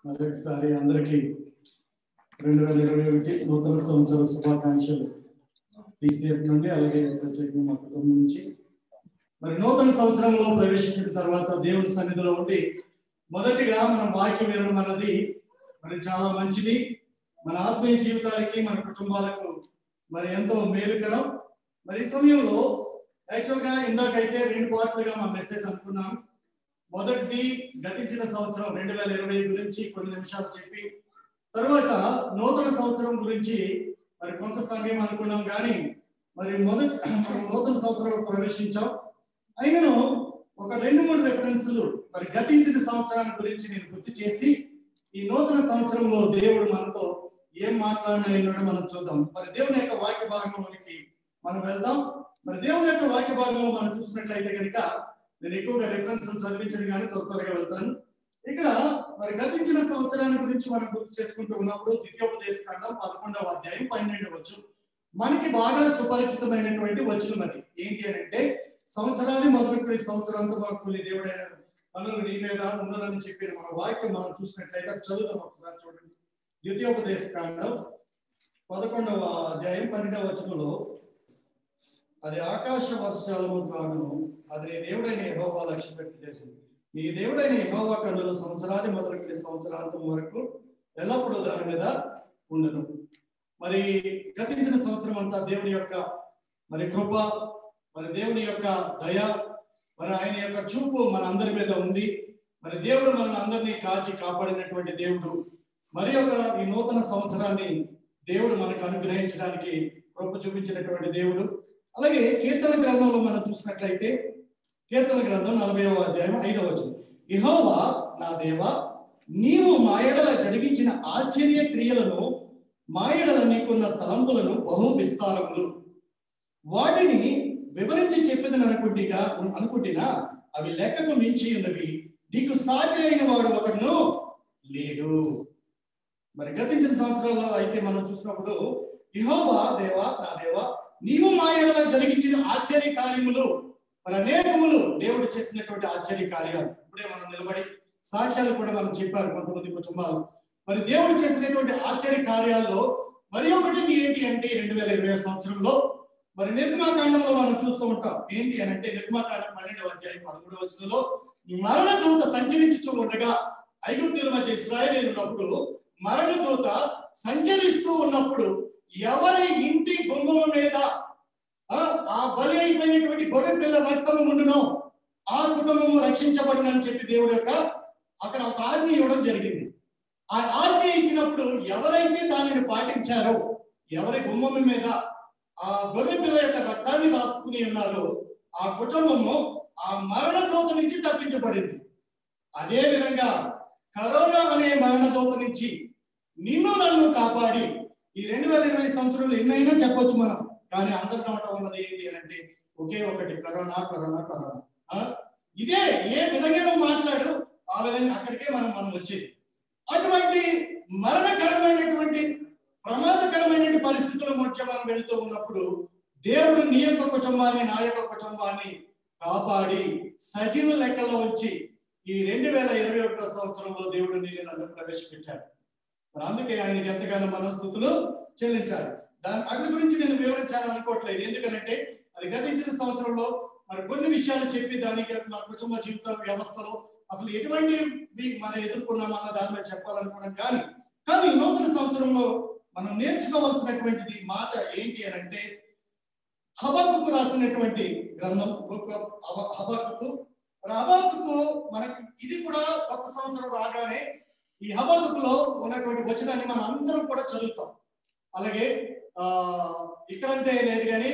మరొకసారి అందరికీ 2021 నూతన సంవత్సర శుభాకాంక్షలు. టీసీఎఫ్ నుండి అలాగే ప్రత్యేకంగా మా కుటుంబం నుంచి మరి నూతన సంవత్సరంలో ప్రవేశించిన తర్వాత దేవుని సన్నిధిలో ఉండి మొదటిగా మనం వాక్యం వినడం అన్నది మరి చాలా మంచిది. మన ఆత్మీయ జీవితాలకి మన కుటుంబాలకు మరి ఎంతో మేలుకరం. మరి ఈ సమయంలో యాక్చువల్గా ఇందాకైతే 2 పార్ట్లుగా మా మెసేజ్ అనుకున్నాం. మొదటిది గతించిన సంవత్సరం 2020 గురించి కొన్ని నిమిషాలు చెప్పి, తర్వాత నూతన సంవత్సరం గురించి మరి కొంత సమయం అనుకున్నాం. కానీ మరి నూతన సంవత్సరంలో ప్రవేశించాం. అయినను ఒక 2-3 రెఫరెన్స్లు మరి గతించిన సంవత్సరాన్ని గురించి నేను గుర్తు చేసి ఈ నూతన సంవత్సరంలో దేవుడు మనతో ఏం మాట్లాడినాడో మనం చూద్దాం. మరి దేవుని యొక్క వాక్య భాగంలోనికి మనం వెళ్దాం. మరి దేవుని యొక్క వాక్య భాగంలో మనం చూసినట్లయితే కనుక నేను ఎక్కువగా రెఫరెన్స్లు చదివించడం కానీ త్వరగా వెళ్తాను. ఇక్కడ మరి గతించిన సంవత్సరాన్ని గురించి మనం గుర్తు చేసుకుంటూ ఉన్నప్పుడు ద్వితీయోపదేశకాండం 11వ అధ్యాయం 12వ వచనం మనకి బాగా సుపరిచితమైనటువంటి వచనం. అది ఏంటి అని అంటే, సంవత్సరాన్ని మొదలుకొని సంవత్సరాంతం వరకు దేవుడైన మనల్ని నీ మీద ఉండాలని చెప్పిన మన వాక్యం మనం చూసినట్లయితే అది చదువుతాం. ఒకసారి చూడండి. ద్వితీయోపదేశకాండం 11వ అధ్యాయం 12వ వచనంలో, అది ఆకాశ వర్షాలము కాను, అది నీ దేవుడైన యెహోవా లక్ష్య పెట్టి దేశం. నీ దేవుడైన యెహోవా కన్నులు సంవత్సరాది మొదలుకొని సంవత్సరాంతం వరకు ఎల్లప్పుడూ దాని మీద ఉండను. మరి గతించిన సంవత్సరం అంతా దేవుని యొక్క మరి కృప, మరి దేవుని యొక్క దయ, మరి ఆయన యొక్క చూపు మన అందరి మీద ఉంది. మరి దేవుడు మన అందరినీ కాచి కాపాడినటువంటి దేవుడు. మరి యొక్క ఈ నూతన సంవత్సరాన్ని దేవుడు మనకు అనుగ్రహించడానికి కృప చూపించినటువంటి దేవుడు. అలాగే కీర్తన గ్రంథంలో మనం చూసినట్లయితే కీర్తన గ్రంథం 40వ అధ్యాయం 5వ వచనం, యెహోవా నా దేవా, నీవు మా ఎడల జరిగించిన ఆశ్చర్య క్రియలను, మా ఎడల నీకున్న తలంపులను బహు విస్తారములు. వాటిని వివరించి చెప్పేదని అనుకుంటున్నా అవి లెక్కకు మించి ఉన్నవి. నీకు సాటి అయిన వాడు ఒకడును లేడు. మరి గతించిన సంవత్సరాల్లో అయితే మనం చూసినప్పుడు యెహోవా దేవా నా దేవా, నీవు మా ఎడల జరిగించిన ఆశ్చర్య కార్యములు, మరి అనేకములు దేవుడు చేసినటువంటి ఆశ్చర్య కార్యాలు. ఇప్పుడే మనం నిలబడి సాక్ష్యాలు కూడా మనం చెప్పారు కొంతమంది కుటుంబాలు. మరి దేవుడు చేసినటువంటి ఆశ్చర్య కార్యాల్లో మరి ఒకటి ఏంటి అంటే 2020 సంవత్సరంలో మరి నిర్గమాకాండంలో మనం చూస్తూ ఉంటాం. ఏంటి అని అంటే నిర్గమాకాండం 12వ అధ్యాయం 13వ వచనంలో, మరణదూత సంచరించుచూ ఉండగా ఐగుప్తుల మధ్య ఇశ్రాయేలీయులు ఉన్నప్పుడు, మరణదూత సంచరిస్తూ ఉన్నప్పుడు ఎవరి ఇంటి గుమ్మం మీద ఆ బలి అయిపోయినటువంటి గొర్రె పిల్ల రక్తము ఉండునో ఆ కుటుంబము రక్షించబడునని చెప్పి దేవుడు యొక్క అక్కడ ఒక ఆజ్ఞ ఇవ్వడం జరిగింది. ఆ ఆజ్ఞ ఇచ్చినప్పుడు ఎవరైతే దానిని పాటించారో, ఎవరి గుమ్మం మీద ఆ గొర్రె పిల్ల యొక్క రక్తాన్ని రాసుకుని ఉన్నారో ఆ కుటుంబము ఆ మరణదూత నుంచి తప్పించబడింది. అదే విధంగా కరోనా అనే మరణదూత నుంచి నిన్ను నన్ను కాపాడి ఈ 2020 సంవత్సరంలో ఎన్నైనా చెప్పొచ్చు మనం, కానీ అందరి నోట ఉన్నది ఏంటి అని అంటే ఒకే ఒకటి, కరోనా కరోనా కరోనా. ఇదే ఏ విధంగా మాట్లాడు ఆ విధంగా అక్కడికే మనం వచ్చేది. అటువంటి మరణకరమైనటువంటి ప్రమాదకరమైన పరిస్థితుల మధ్య మనం వెళుతూ ఉన్నప్పుడు దేవుడు నీ యొక్క కుటుంబాన్ని నా యొక్క కుటుంబాన్ని కాపాడి సజీవ లెక్కలో ఉంచి ఈ 2021 సంవత్సరంలో దేవుడు నేను నన్ను ప్రవేశపెట్టాడు. మరి అందుకే ఆయనకి ఎంతగానో మనస్ఫూర్తులు చెల్లించాలి. దాని గురించి నేను వివరించాలనుకోవట్లేదు, ఎందుకంటే అది గతించిన సంవత్సరంలో మరి కొన్ని విషయాలు చెప్పి దానికి మన కుటుంబ జీవిత వ్యవస్థలో అసలు ఎటువంటివి మనం ఎదుర్కొన్నామన్న దాని మీద చెప్పాలనుకున్నాం. కానీ నూతన సంవత్సరంలో మనం నేర్చుకోవాల్సినటువంటిది మాట ఏంటి అని అంటే, హబక్కుకు రాసినటువంటి గ్రంథం బుక్ ఆఫ్ హబక్కుకు. హబక్కుకు మనకి ఇది కూడా కొత్త సంవత్సరం రాగానే ఈ హబక్కులో ఉన్నటువంటి వచనాన్ని మనం అందరం కూడా చదువుతాం. అలాగే ఇక్కడంటే లేదు కానీ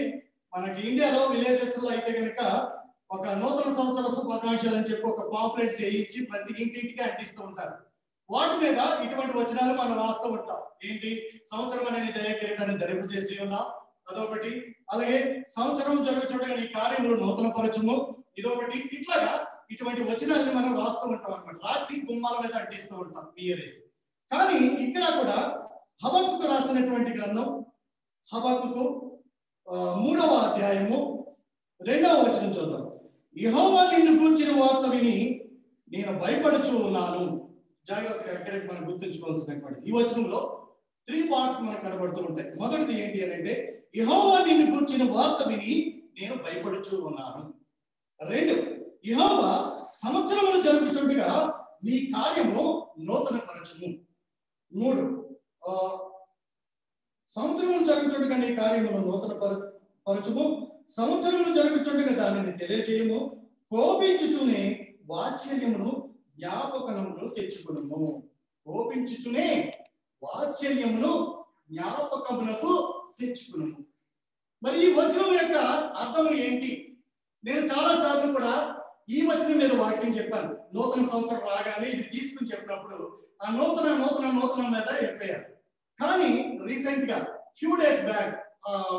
మనకి ఇండియాలో విలేజెస్ లో అయితే కనుక ఒక నూతన సంవత్సర శుభాకాంక్షలు అని చెప్పి ఒక పాంప్లెట్స్ వేయించి ప్రతి ఇంటింటికి అంటిస్తూ ఉంటారు. వాటి మీద ఇటువంటి వచనాలు మనం రాస్తూ ఉంటాం. ఏంటి, సంవత్సరం అనేది దయ కిరీటాన్ని ధరింపు చేసి ఉన్నాం, అదొకటి. అలాగే సంవత్సరం జరుగుతుండగా నీ కార్యములు నూతన పరచము, ఇదొకటి. ఇట్లాగా ఇటువంటి వచనాలను మనం రాస్తూ ఉంటాం అన్నమాట. రాసి గుమ్మాల మీద అంటిస్తూ ఉంటాం పియరేసి. కానీ ఇక్కడ కూడా హబక్కుకు రాసినటువంటి గ్రంథం హబక్కుకు 3వ అధ్యాయము 2వ వచనం చూద్దాం. యెహోవా నిన్ను గూర్చిన వార్త విని నేను భయపడుచు ఉన్నాను, జాగ్రత్తగా ఎక్కడికి మనం గుర్తుంచుకోవాల్సినటువంటి ఈ వచనంలో 3 పార్ట్స్ మనకు కనబడుతూ ఉంటాయి. మొదటిది ఏంటి అని అంటే, యెహోవా నిన్ను గూర్చిన వార్త విని నేను భయపడుచూ ఉన్నాను. 2, యెహోవా సంవత్సరములు జరుగుతుండగా నీ కార్యము నూతన పరచుము. 3, సంవత్సరములు జరుగుతుండగా నీ కార్యమును నూతన పరచుము, సంవత్సరములు జరుగుతుండగా దానిని తెలియజేయము, కోపించుచునే వాత్సల్యమును జ్ఞాపకమును తెచ్చుకును. కోపించుచునే వాత్సల్యమును జ్ఞాపకమునకు తెచ్చుకును. మరి ఈ వచనం యొక్క అర్థం ఏంటి? నేను చాలా సార్లు కూడా ఈ వచనం మీద వాక్యం చెప్పాను. నూతన సంవత్సరం రాగానే ఇది తీసుకుని చెప్పినప్పుడు ఆ నూతన నూతన నూతన మీద వెళ్ళిపోయారు. కానీ రీసెంట్ గా few days back,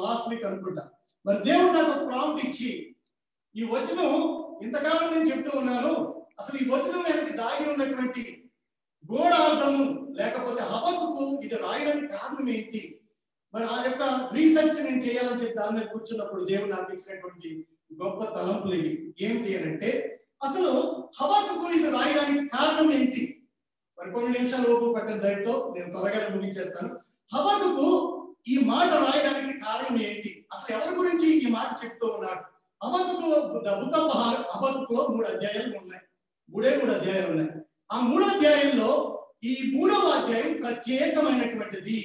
last week అనుకుంటా, మరి దేవుడు నాకు ఒక ప్రాంప్ట్ ఇచ్చి ఈ వచనం ఇంతకాలం నేను చెప్తూ ఉన్నాను, అసలు ఈ వచనం వెనక్కి దాగి ఉన్నటువంటి గూఢార్థము లేకపోతే హబక్కుకు ఇది రాయడానికి కారణం ఏంటి, మరి ఆ యొక్క రీసెర్చ్ నేను చేయాలని చెప్పి దాని మీద కూర్చున్నప్పుడు దేవుడు నాకు ఇచ్చినటువంటి గొప్ప తలంపులు ఇవి. ఏంటి అని అంటే, అసలు హబక్కుకు ఇది రాయడానికి కారణం ఏంటి? మరి కొన్ని నిమిషాలు ఓపిక పట్టిన దయతో నేను త్వరగా ముగించేస్తాను. హబక్కుకు ఈ మాట రాయడానికి కారణం ఏంటి? అసలు ఎవరి గురించి ఈ మాట చెప్తూ ఉన్నాడు? హబక్కుకు బుక్ ఆఫ్ హబక్కులో 3 అధ్యాయాలు ఉన్నాయి. 3 అధ్యాయాలు ఉన్నాయి. ఆ 3 అధ్యాయంలో ఈ 3వ అధ్యాయం ప్రత్యేకమైనటువంటిది,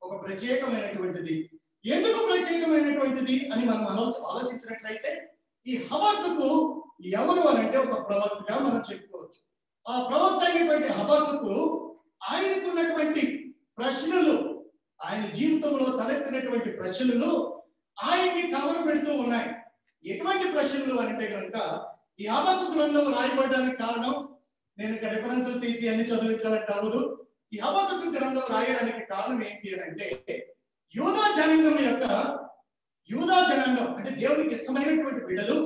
ఒక ప్రత్యేకమైనటువంటిది. ఎందుకు ప్రత్యేకమైనటువంటిది అని మనం ఆలోచించినట్లయితే, ఈ హబక్కుకు ఎవరు అని అంటే ఒక ప్రవక్తగా మనం చెప్పుకోవచ్చు. ఆ ప్రవక్త అయినటువంటి హబక్కుకు ఆయనకున్నటువంటి ప్రశ్నలు, ఆయన జీవితంలో తలెత్తినటువంటి ప్రశ్నలు ఆయన్ని కవర్ పెడుతూ ఉన్నాయి. ఎటువంటి ప్రశ్నలు అంటే కనుక, ఈ హబక్కు గ్రంథం రాయబడడానికి కారణం, నేను ఇంకా రిఫరెన్సులు తీసి అన్ని చదివించాలంటే అవ్వదు. ఈ హబక్కు గ్రంథం రాయడానికి కారణం ఏంటి అని అంటే, యూదా జనాంగం అంటే దేవునికి ఇష్టమైనటువంటి బిడ్డలు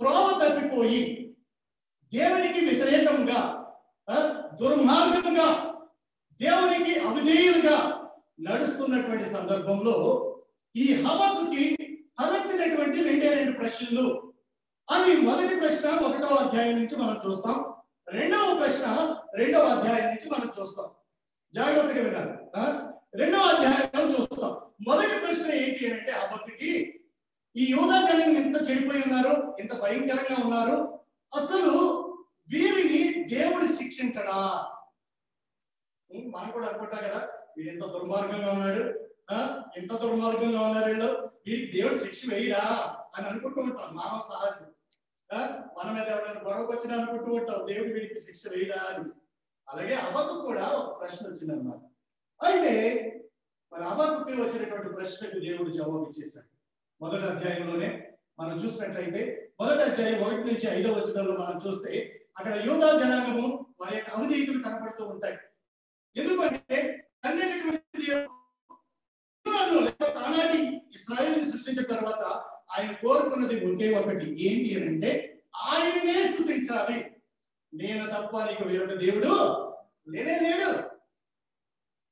త్రోవ తప్పిపోయి దేవునికి వ్యతిరేకంగా, దుర్మార్గంగా, దేవునికి అవిధేయులుగా నడుస్తున్నటువంటి సందర్భంలో ఈ హబక్కుకి తలెత్తినటువంటి 2 ప్రశ్నలు. అది మొదటి ప్రశ్న 1వ అధ్యాయం నుంచి మనం చూస్తాం. రెండవ ప్రశ్న 2వ అధ్యాయం నుంచి మనం చూస్తాం. జాగ్రత్తగా వినాలి. 2వ అధ్యాయంలో చూస్తాం. మొదటి ప్రశ్న ఏంటి అని అంటే, హబక్కుకి ఈ యూదా జనం ఇంత చెడిపోయి ఉన్నారు, ఇంత భయంకరంగా ఉన్నారు, అసలు వీరిని దేవుడు శిక్షించడా? మనం కూడా అనుకుంటా కదా, వీడు ఎంత దుర్మార్గంగా ఉన్నాడు, ఎంత దుర్మార్గంగా ఉన్నారు వీళ్ళు, వీడికి దేవుడు శిక్ష వేయడా అని అనుకుంటూ ఉంటాం. మానవ సహజం. మన మీద ఎవరైనా గొడవకు వచ్చినా అనుకుంటూ ఉంటాం, దేవుడు వీడికి శిక్ష వేయడా అని. అలాగే హబక్కు కూడా ఒక ప్రశ్న వచ్చిందనమాట. అయితే మరి హబక్కుకి వచ్చినటువంటి ప్రశ్నకు దేవుడు జవాబు ఇచ్చేస్తాడు. మొదటి అధ్యాయంలోనే మనం చూసినట్లయితే, మొదటి అధ్యాయం 1 నుంచి 5వ వచనంలో మనం చూస్తే అక్కడ యూదా జనాంగము వారి యొక్క అవిధేయతలు కనబడుతూ ఉంటాయి. ఎందుకంటే ఆనాటి ఇశ్రాయేలుని సృష్టించిన తర్వాత ఆయన కోరుకున్నది ఒకే ఒకటి, ఏంటి అని అంటే ఆయననే స్తుతించాలి, నేను తప్ప నీకు వేరొక దేవుడు లేనే లేడు.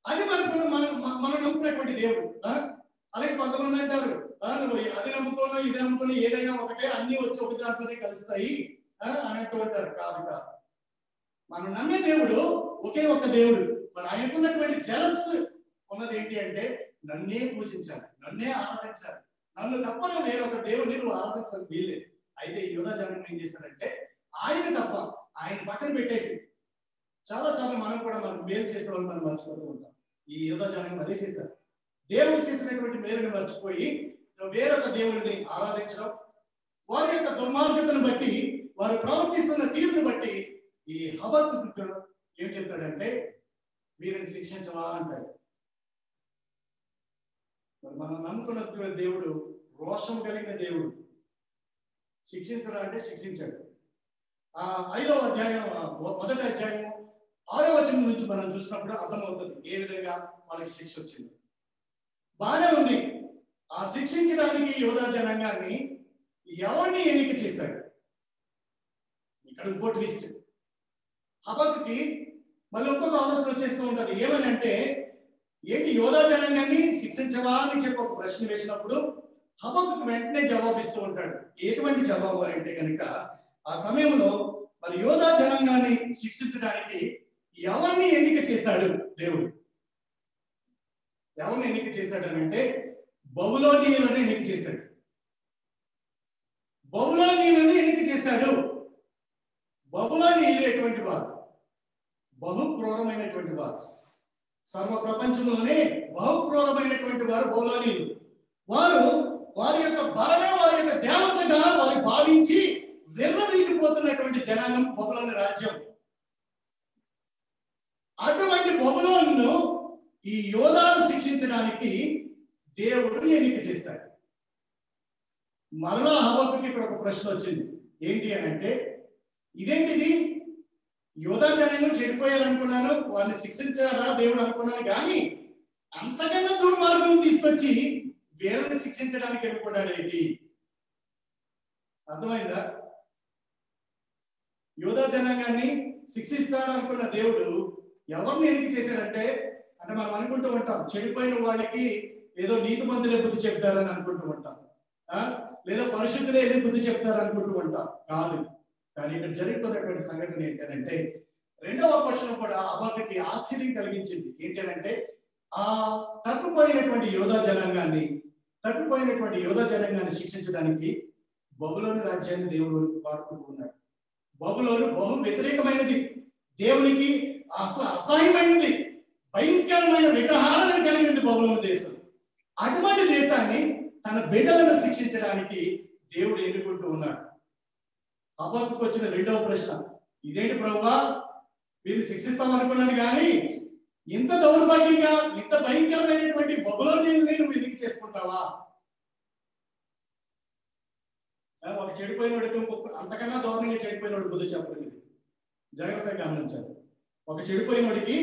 అది మనం నమ్ముకున్నటువంటి దేవుడు. అలాగే కొంతమంది అంటారు, నువ్వు అది నమ్ముకోను ఇది నమ్ముకోను ఏదైనా ఒకటే, అన్ని వచ్చి ఒక దాంట్లోనే కలుస్తాయి అని అంటూ ఉంటారు. కాదు. మనం నమ్మే దేవుడు ఒకే ఒక దేవుడు. మరి ఆయనకున్నటువంటి జలస్ ఉన్నది ఏంటి అంటే, నన్నే పూజించాలి, నన్నే ఆరాధించాలి, నన్ను తప్ప నువ్వు వేరొక దేవుడిని నువ్వు ఆరాధించడానికి వీల్లేదు. అయితే ఈ యూదా జనం ఏం చేశారంటే, ఆయన తప్ప ఆయన పక్కన పెట్టేసి, చాలా సార్లు మనం కూడా మనకు మేలు చేసిన వాళ్ళు మనం మర్చిపోతూ ఉంటాం. ఈ యూదా జనం అదే చేశారు. దేవుడు చేసినటువంటి మేలుని మర్చిపోయి వేరొక దేవుడిని ఆరాధించడం, వారి యొక్క దుర్మార్గతను బట్టి, వారు ప్రవర్తిస్తున్న తీరుని బట్టి ఈ హబక్కుకు ఏం చెప్తాడంటే, వీరిని శిక్షించవా అంటాడు. మరి మనం నమ్ముకున్న దేవుడు రోషం కలిగిన దేవుడు. శిక్షించడా అంటే శిక్షించాడు. 5వ అధ్యాయం మొదటి అధ్యాయం 6వ వచనం నుంచి మనం చూసినప్పుడు అర్థమవుతుంది ఏ విధంగా వాళ్ళకి శిక్ష వచ్చింది. బానే ఉంది. ఆ శిక్షించడానికి యూదా జనాంగాన్ని ఎవరిని ఎన్నిక చేశాడు? ఇక్కడ ఇంకోటి లిస్ట్. హబక్కుకి మళ్ళీ ఇంకొక ఆలోచన వచ్చేస్తూ ఉంటది. ఏమని అంటే, ఏంటి యూదా జనాంగాన్ని శిక్షించవా అని చెప్పి ఒక ప్రశ్న వేసినప్పుడు హబక్కుకు వెంటనే జవాబిస్తూ ఉంటాడు. ఎటువంటి జవాబు అంటే కనుక, ఆ సమయంలో మరి యూదా జనాంగాన్ని శిక్షించడానికి ఎవరిని ఎన్నిక చేశాడు దేవుడు? ఎవరిని ఎన్నిక చేశాడు అని అంటే బబులోనీయులను ఎన్నిక చేశాడు. బబులోనీయులను ఎన్నిక చేశాడు. బబులోనీయులు ఎటువంటి వారు? బహు క్రూరమైనటువంటి వారు. సర్వ ప్రపంచంలోనే బహు క్రూరమైనటువంటి వారు బబులోనీయులు. వారు వారి యొక్క బలమే వారి యొక్క దేవతగా వారు భావించి విర్రవీగిపోతున్నటువంటి జనాంగం బబులోను రాజ్యం. అటువంటి బబులోనును ఈ యోధాను శిక్షించడానికి దేవుడు ఎన్నిక చేశాడు. మరలా హబక్కుకి ఇక్కడ ఒక ప్రశ్న వచ్చింది. ఏంటి అని అంటే, ఇదేంటిది? యోధా జనాంగం చెడిపోయారనుకున్నాను, వారిని శిక్షించారా దేవుడు అనుకున్నాను, కానీ అంతకన్నా దుర్మార్గం తీసుకొచ్చి వీళ్ళని శిక్షించడానికి అనుకున్నాడు ఏంటి? అర్థమైందా? యోధా జనాంగాన్ని శిక్షిస్తాడు అనుకున్న దేవుడు ఎవరిని ఎన్నిక చేశాడంటే, అంటే మనం అనుకుంటూ ఉంటాం చెడిపోయిన వాళ్ళకి ఏదో నీతి మంతులే బుద్ధి చెప్తారని అనుకుంటూ ఉంటాం, లేదా పరిశుద్ధులే ఏదో బుద్ధి చెప్తారు అనుకుంటూ ఉంటాం. కాదు. కానీ ఇక్కడ జరుగుతున్నటువంటి సంఘటన ఏంటంటే, రెండవ క్వశ్చన్ కూడా హబక్కుకి ఆశ్చర్యం కలిగించింది. ఏంటంటే, ఆ తప్పిపోయినటువంటి యోధా జనాంగాన్ని శిక్షించడానికి బబులోను రాజ్యాన్ని దేవుడు వాడుకుంటూ ఉన్నాడు. బబులోను బహు వ్యతిరేకమైనది, దేవునికి అసలు అసహ్యమైనది, భయంకరమైన విగ్రహాలను కలిగింది బబులోను దేశం. అటువంటి దేశాన్ని తన బిడ్డలను శిక్షించడానికి దేవుడు ఎన్నుకుంటూ ఉన్నాడు. హబక్కుకు వచ్చిన రెండవ ప్రశ్న, ఇదేంటి ప్రభువా, వీరిని శిక్షిస్తామనుకున్నాను కానీ ఇంత దౌర్భాగ్యంగా ఇంత భయంకరమైనటువంటి బబులోనీయుల్ని నువ్వు ఎన్నిక చేసుకుంటావా? ఒక చెడిపోయినోడికి అంతకన్నా దారుణంగా చెడిపోయినోడు బుద్ధి చెప్పలేదు. జాగ్రత్తగా గమనించాలి. ఒక చెడిపోయినోడికి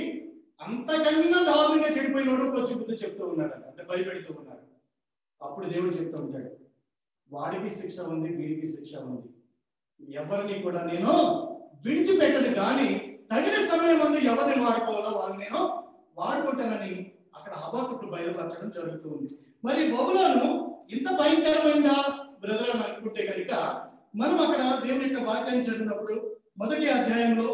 అంతకన్నా దారుణంగా చెడిపోయినోడు వచ్చి బుద్ధి చెప్తూ ఉన్నాడు, అంటే భయపెడుతూ ఉన్నాడు. అప్పుడు దేవుడు చెప్తూ ఉంటాడు, వాడికి శిక్ష ఉంది, వీడికి శిక్ష ఉంది, ఎవరిని కూడా నేను విడిచిపెట్టను, కానీ తగిన సమయం ముందు ఎవరిని వాడుకోవాలో వాళ్ళని నేను వాడుకుంటానని అక్కడ హబక్కుకు బయలుపరచడం జరుగుతూ ఉంది. మరి బబులోను ఇంత భయంకరమైందా బ్రదర్ అని అనుకుంటే కనుక, మనం అక్కడ దేవుని యొక్క వాక్యాన్ని చదివినప్పుడు మొదటి అధ్యాయంలో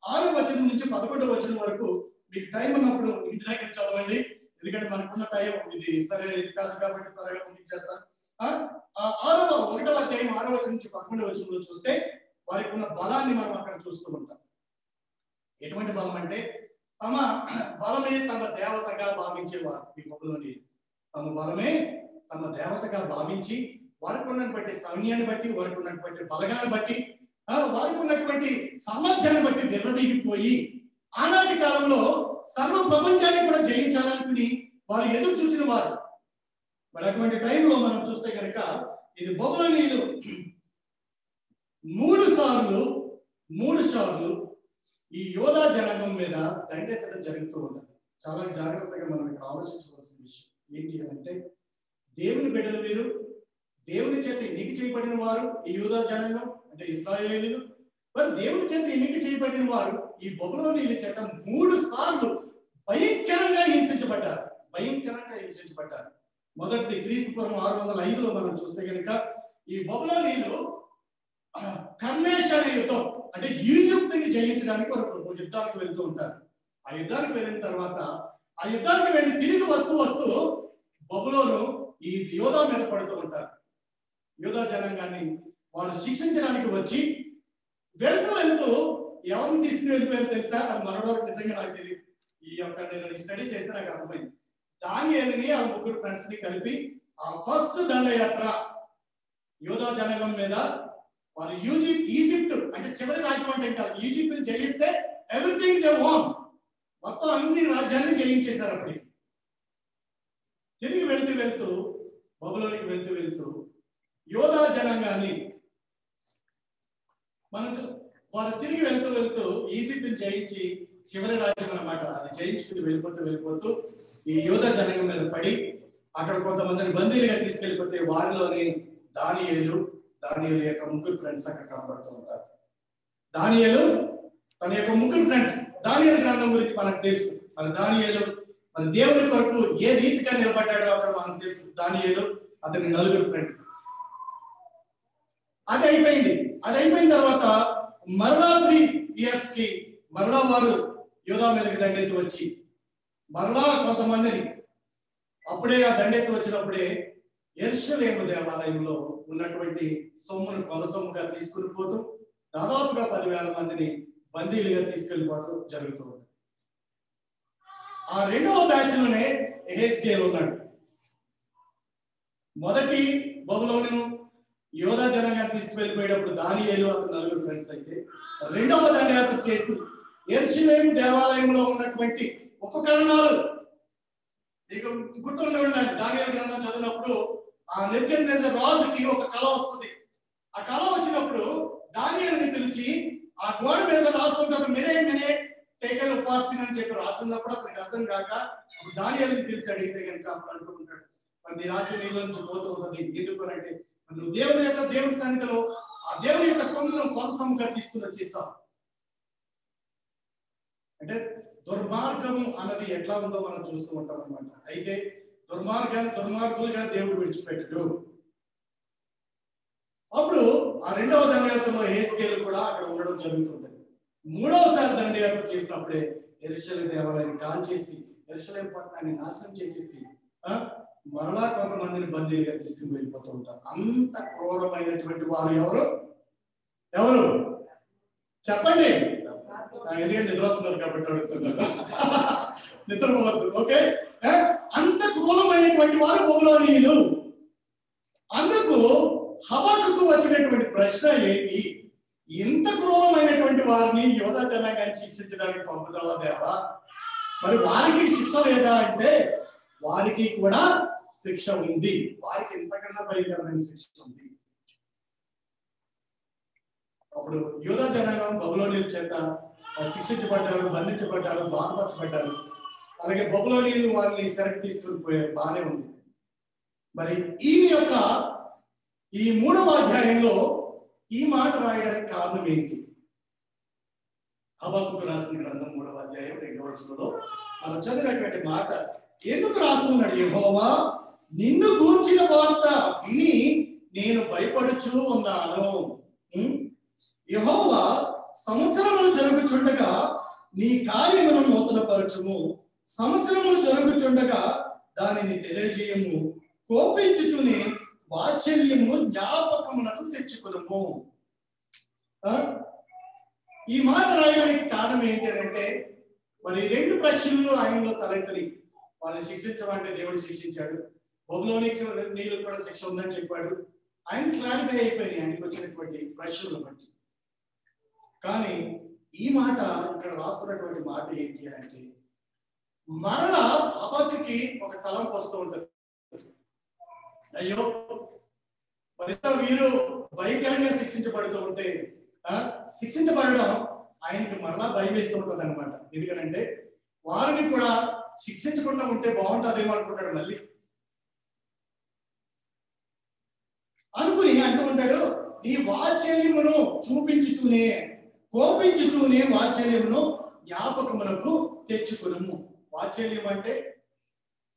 6వ వచనం నుంచి 11వ వచనం వరకు మీకు టైం ఉన్నప్పుడు ఇంటి దగ్గర చదవండి. ఎందుకంటే మనకున్న టైం ఇది సరే ఇది కాదు కాబట్టి త్వరగా ముగించేస్తాను. 1వ అధ్యాయం 6వ వచనం నుంచి 11వ వచనంలో చూస్తే వారికి ఉన్న బలాన్ని మనం అక్కడ చూస్తూ ఉంటాం. ఎటువంటి బలం అంటే, తమ బలమే తమ దేవతగా భావించేవారు. ఈ బబులోని తమ బలమే తమ దేవతగా భావించి వారికి ఉన్నటువంటి సైన్యాన్ని బట్టి, వారికి ఉన్నటువంటి బలగాన్ని బట్టి, వారికి ఉన్నటువంటి సామర్థ్యాన్ని బట్టి విర్రవీగిపోయి ఆనాటి కాలంలో సర్వ ప్రపంచాన్ని కూడా జయించాలనుకుని వారు ఎదురు చూసిన వారు. మరి అటువంటి టైంలో మనం చూస్తే కనుక ఇది బబులోనీయులు 3 సార్లు ఈ యోధా జనాంగం మీద దండెత్తడం జరుగుతూ ఉంటుంది. చాలా జాగ్రత్తగా మనం ఇక్కడ ఆలోచించవలసిన విషయం ఏంటి అంటే, దేవుని బిడ్డలు వీరు, దేవుని చేత ఎన్నిక చేయబడిన వారు ఈ యోధా జనాంగం అంటే ఇశ్రాయేలీయులు. మరి దేవుని చేత ఎన్నిక చేయబడిన వారు ఈ బబులోనీయుల చేత 3 సార్లు భయంకరంగా హింసించబడ్డారు. మొదటిది క్రీస్తుపూర్వం 605లో మనం చూస్తే కనుక ఈ బబులోనీయులు కర్మేష్ అనే యుద్ధం అంటే ఈజిప్ట్ని జయించడానికి ఒక యుద్ధానికి వెళ్తూ ఉంటారు. ఆ యుద్ధానికి వెళ్ళిన తర్వాత ఆ యుద్ధానికి వెళ్ళి తిరిగి వస్తూ బబులోను ఈ యోధా మీద పడుతూ ఉంటారు. యోధా జనాంగాన్ని వారు శిక్షించడానికి వచ్చి వెళ్తూ ఎవరిని తీసుకుని వెళ్ళిపోయారు తెలుసా? అది మనోడు నిజంగా నాకు తెలియదు. ఈ యొక్క నేను స్టడీ చేస్తే నాకు అర్థమైంది. దానియేలుని ఆ 3 ఫ్రెండ్స్ ని కలిపి ఆ ఫస్ట్ దండయాత్ర యోధా జనాంగం మీద వారు ఈజిప్ట్ అంటే చివరి రాజ్యం అంటే ఇంకా ఈజిప్ట్ జయిస్తే ఎవ్రీథింగ్ దే వాన్, మొత్తం అన్ని రాజ్యాన్ని జయించేశారు. అప్పటికి తిరిగి వెళ్తూ బబులోనికి వెళ్తూ యోధా జనాంగాన్ని వారు తిరిగి వెళ్తూ ఈజిప్ట్ని జయించి చివరి రాజ్యం అన్నమాట అది జయించుకుని వెళ్ళిపోతూ ఈ యోధా జనాంగం మీద పడి అక్కడ కొంతమందిని బందీలుగా తీసుకెళ్ళిపోతే వారిలోని దానియేలు యొక్క 3 ఫ్రెండ్స్ అక్కడ కనబడుతూ ఉంటారు. దానియేలు తన యొక్క 3 ఫ్రెండ్స్, దానియేలు గ్రంథం గురించి మనకు తెలుసు. మన దానియేలు మన దేవుని కొరకు ఏ రీతిగా నిలబడ్డాడో అక్కడ మనకు తెలుసు. దానియేలు అతని 4 ఫ్రెండ్స్. అది అయిపోయిన తర్వాత మరలా 3 years కి మరలా వారు యోధా మీదకి దండెత్తి వచ్చి మరలా కొంతమందిని అప్పుడే ఆ దండెత్తి వచ్చినప్పుడే యెరూషలేము దేవాలయంలో ఉన్నటువంటి సొమ్మును కొలసొమ్ముగా తీసుకుని పోతూ దాదాపుగా 10,000 మందిని బందీలుగా తీసుకెళ్ళిపోవడం జరుగుతూ ఉంది. ఆ రెండవ బ్యాచ్ లోనే యెహెజ్కేలు ఉన్నాడు. మొదటి బబులోను యోధా జనంగా తీసుకువెళ్ళిపోయేటప్పుడు దానియేలు అతను 4 ఫ్రెండ్స్ అయితే, రెండవ దండయాత్ర చేసి యెరూషలేము దేవాలయంలో ఉన్నటువంటి ఉపకరణాలు మీకు గుర్తుండి ఉండాలి. దానియేలు గ్రంథం చదివినప్పుడు ఆ నెబుకద్నెజర్ రాజుకి ఒక కళ వస్తుంది. ఆ కళ వచ్చినప్పుడు దానియేలుని పిలిచి ఆ గోడ మీద రాస్తుంటే మినే మినే టేకల్ ఉపాసన అని చెప్పి రాస్తున్నప్పుడు అతనికి అర్థం కాక దానియేలుని పిలిచి అడిగితే కనుక అప్పుడు అనుకుంటాడు, మరి నీ రాజ్యం నీళ్ళ నుంచి పోతూ ఉంటుంది. ఎందుకు అంటే నువ్వు దేవుని సన్నిధిలో ఆ దేవుని యొక్క సొమ్మును కొలసొమ్ముగా తీసుకుని వచ్చేసావు. అంటే దుర్మార్గము అన్నది ఎట్లా ఉందో మనం చూస్తూ ఉంటాం అనమాట. అయితే దుర్మార్గులుగా దేవుడు విడిచిపెట్టడు. అప్పుడు ఆ రెండవ దండయాత్రలో యెహెజ్కేలు కూడా అక్కడ ఉండడం జరుగుతుంటది. మూడవసారి దండయాత్ర చేసినప్పుడే యెరూషలేము దేవాలయాన్ని కాల్చేసి యెరూషలేము పట్టణాన్ని నాశనం చేసేసి మరలా కొంతమందిని బందీలుగా తీసుకుని వెళ్ళిపోతూ ఉంటారు. అంత క్రూరమైనటువంటి వారు ఎవరు చెప్పండి. ఎందుకంటే నిద్రపోతున్నారు కాబట్టి అడుగుతున్నారు. నిద్రపోవద్దు. ఓకే, అంత క్రూరమైనటువంటి వారు బబులోనీయులు. అందుకు హబక్కుకు వచ్చినటువంటి ప్రశ్న ఏంటి? ఇంత క్రూరమైనటువంటి వారిని యోధా జనాంగాన్ని శిక్షించడానికి పంపుతావా దేవా? మరి వారికి శిక్ష లేదా అంటే వారికి కూడా శిక్ష ఉంది. వారికి ఇంతకన్నా భయంకరమైన శిక్ష ఉంది. అప్పుడు యోధా జనాంగం బబులోనీయుల చేత శిక్షించబడ్డారు, బంధించబడ్డారు, బాధపరచబడ్డారు. అలాగే బబులోనీయులు వారిని సెరకు తీసుకుని పోయారు. బాగానే ఉంది. మరి ఈయన యొక్క ఈ 3వ అధ్యాయంలో ఈ మాట రాయడానికి కారణం ఏంటి? హబక్కుకు రాసిన గ్రంథం 3వ అధ్యాయం 2వ వచనంలో మనం చదివినటువంటి మాట ఎందుకు రాస్తున్నాడు? యెహోవా నిన్ను గూర్చిన వార్త విని నేను భయపడుచూ ఉన్నాను. యెహోవా సంవత్సరములు జరుగుచుండగా నీ కార్యమును నూతనపరచుము, సంవత్సరములు జరుగుచుండగా దానిని తెలియజేయము, కోపించుచుని వాత్సల్యము జ్ఞాపకమునకు తెచ్చుకునము. ఈ మాట రాయడానికి కారణం ఏంటంటే మరి 2 ప్రశ్నలు ఆయనలో తలెత్తని. వాళ్ళని శిక్షించమంటే దేవుడు శిక్షించాడు, బబులోనికి నీళ్ళు కూడా శిక్ష ఉందని చెప్పాడు. ఆయన క్లారిఫై అయిపోయినాయి ఆయనకు వచ్చినటువంటి ప్రశ్నలు బట్టి. కానీ ఈ మాట ఇక్కడ రాస్తున్నటువంటి మాట ఏంటి అంటే మరలా హబక్కుకి ఒక తలంపు వస్తూ ఉంటది. అయ్యో మరింత వీరు భయంకరంగా శిక్షించబడుతూ ఉంటే శిక్షించబడడం ఆయనకి మరలా భయం వేస్తూ ఉంటది అనమాట. ఎందుకంటే వారిని కూడా శిక్షించకుండా ఉంటే బాగుంటుందేమో అనుకుంటాడు. మళ్ళీ అనుకుని అంటూ ఉంటాడు, నీ వాత్సల్యమును చూపించుచూనే కోపించుచూనే వాత్సల్యమును జ్ఞాపకమునకు తెచ్చుకును. వాత్సల్యం అంటే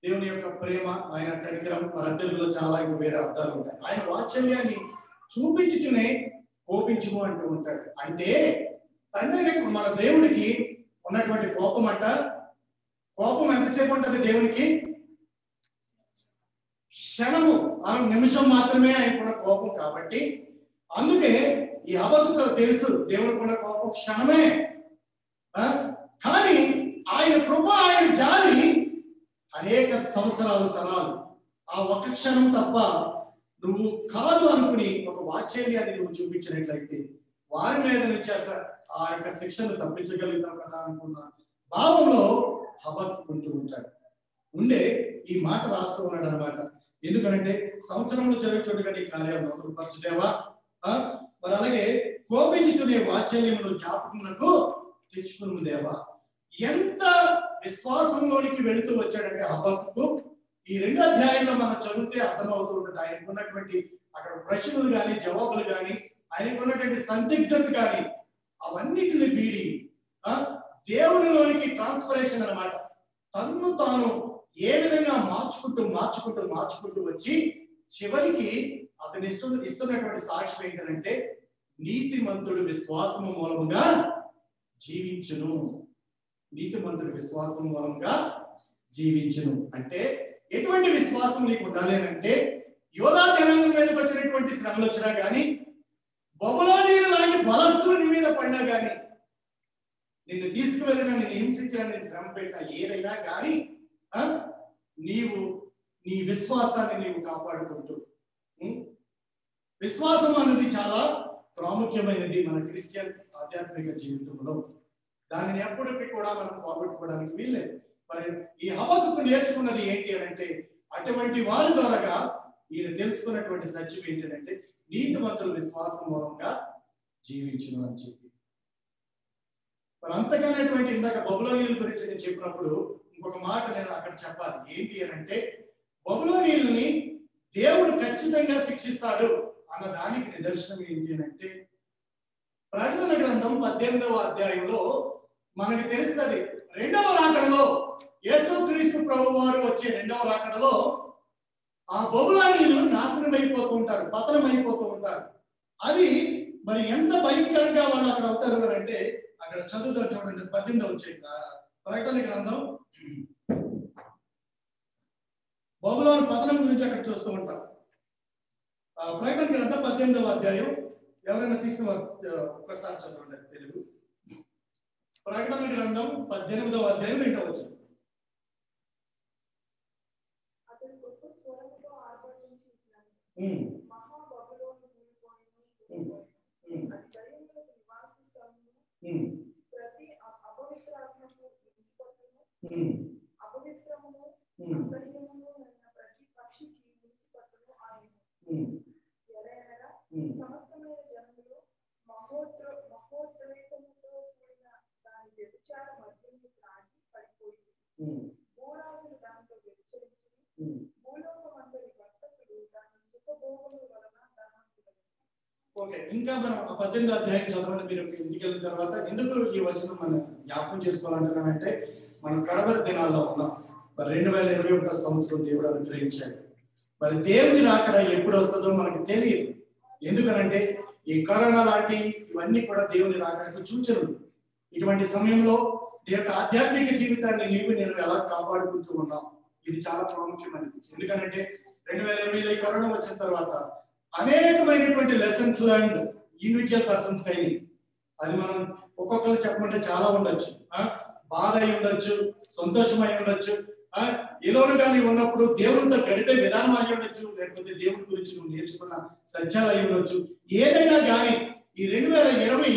దేవుని యొక్క ప్రేమ, ఆయన కనికరం. మన తెలుగులో చాలా ఇంకా వేరే అర్థాలు ఉంటాయి. ఆయన వాత్సల్యాన్ని చూపించుచునే కోపించుము అంటూ ఉంటాడు. అంటే తండ్రి మన దేవుడికి ఉన్నటువంటి కోపం అంట, కోపం ఎంతసేపు ఉంటుంది దేవునికి? క్షణము, 6 నిమిషం మాత్రమే ఆయనకున్న కోపం. కాబట్టి అందుకే ఈ హబక్కుకు తెలుసు దేవునికి ఉన్న కోపం క్షణమే. కానీ ఆయన కృప, ఆయన జాలి అనేక సంవత్సరాల తరాలు. ఆ ఒక్క క్షణం తప్ప నువ్వు కాదు అనుకుని ఒక వాత్సల్యాన్ని నువ్వు చూపించినట్లయితే వారి మీద నుంచి ఆ యొక్క శిక్షను తప్పించగలుగుతావు కదా అనుకున్న భావంలో హబక్కు ఉంటూ ఉంటాడు. ఉండే ఈ మాట రాస్తూ ఉన్నాడు అనమాట. ఎందుకంటే సంవత్సరంలో జరుగుచుండగా నీ కార్యాలు నూతనపరచుదేవా, మరి అలాగే కోపించుచునే వాత్సల్యమును జ్ఞాపకమునకు తెచ్చుకును దేవా. ఎంత విశ్వాసంలోనికి వెళుతూ వచ్చాడంటే హబక్కుకు ఈ 2 అధ్యాయాల్లో మనం చదివితే అర్థమవుతూ ఉంటుంది. ఆయనకు ఉన్నటువంటి అక్కడ ప్రశ్నలు కానీ జవాబులు కానీ ఆయనకు ఉన్నటువంటి సందిగ్ధత కానీ అవన్నిటిని వీడి దేవునిలోనికి ట్రాన్స్ఫరేషన్ అన్నమాట. తన్ను తాను ఏ విధంగా మార్చుకుంటూ వచ్చి చివరికి అతని ఇస్తున్నటువంటి సాక్ష్యం ఏంటంటే నీతిమంతుడు విశ్వాసము మూలముగా జీవించును. నీతిమంతుడు విశ్వాసం మూలంగా జీవించును. అంటే ఎటువంటి విశ్వాసం నీకు ఉండాలి అని అంటే, యోధా జనాంగం మీదకి వచ్చినటువంటి శ్రమలు వచ్చినా కానీ, బబులోనీయుల లాంటి బలస్తులు నీ మీద పడినా కానీ, నిన్ను తీసుకువెళ్ళినా, నిన్ను హింసించినా, నేను శ్రమ పెట్టినా, ఏదైనా కానీ నీవు నీ విశ్వాసాన్ని నీవు కాపాడుకుంటూ, విశ్వాసం అనేది చాలా ప్రాముఖ్యమైనది మన క్రిస్టియన్ ఆధ్యాత్మిక జీవితంలో. దానిని ఎప్పటికీ కూడా మనం పోగొట్టుకోవడానికి వీల్లేదు. మరి ఈ హబక్కుకు నేర్చుకున్నది ఏంటి అని అంటే, అటువంటి వారి ద్వారాగా ఈయన తెలుసుకున్నటువంటి సత్యం ఏంటంటే, నీతిమంతులు విశ్వాసం మూలంగా జీవించును అని చెప్పి. మరి అంతకన్నటువంటి ఇందాక బబులోనీయుల గురించి నేను చెప్పినప్పుడు ఇంకొక మాట నేను అక్కడ చెప్పాలి. ఏంటి అని అంటే, బబులోనీయుల్ని దేవుడు ఖచ్చితంగా శిక్షిస్తాడు అన్న దానికి నిదర్శనం ఏంటి అని అంటే, ప్రకటన గ్రంథం 18వ అధ్యాయంలో మనకి తెలుస్తుంది, రెండవ రాకడలో యేసుక్రీస్తు ప్రభువారు వచ్చే రెండవ రాకడలో ఆ బబులోనీయులు నాశనం అయిపోతూ ఉంటారు, పతనం అయిపోతూ ఉంటారు. అది మరి ఎంత భయంకరంగా వాళ్ళు అక్కడ అవుతారు అని అంటే, అక్కడ చదువుతారు చూడండి, 18వ వచ్చే ప్రకటన గ్రంథం బబులోను పతనం గురించి అక్కడ చూస్తూ ఉంటారు. ప్రకటన గ్రంథం 18వ అధ్యాయం ఎవరైనా తీసుకుని ఒక్కసారి చదవండి తెలుగు. ప్రకటన గ్రంథం 18వ అధ్యాయం 8వ వచనం. ఓకే, ఇంకా మనం 18వ అధ్యాయం చదవండి మీరు ఇంటికి వెళ్ళిన తర్వాత. ఎందుకు ఈ వచనం మనం జ్ఞాపకం చేసుకోవాలంటున్నానంటే, మనం కడవరి దినాల్లో ఉన్నాం. మరి 2021 సంవత్సరం దేవుడు అనుగ్రహించాడు. మరి దేవుని రాకడ ఎప్పుడు వస్తుందో మనకు తెలియదు. ఎందుకనంటే ఈ కరోనా లాంటి ఇవన్నీ కూడా దేవుని రాకడకు సూచనలు. ఇటువంటి సమయంలో నీ యొక్క ఆధ్యాత్మిక జీవితాన్ని నేను ఎలా కాపాడుకుంటూ ఉన్నాం, ఇది చాలా ప్రాముఖ్యమైనది. ఎందుకనంటే 2020లో కరోనా వచ్చిన తర్వాత అనేకమైనటువంటి లెసన్స్ లెర్న్డ్ ఇండివిజువల్ పర్సన్స్ కైనా, అది మనం ఒక్కొక్కరు చెప్పమంటే చాలా ఉండొచ్చు. బాధ అయి ఉండొచ్చు, సంతోషం అయి ఉండొచ్చు, ఎలోను కానీ ఉన్నప్పుడు దేవునితో గడిపే విధానం అయి ఉండొచ్చు, లేకపోతే దేవుని గురించి నువ్వు నేర్చుకున్న సత్యాలు అయి ఉండొచ్చు. ఏదైనా కానీ ఈ 2020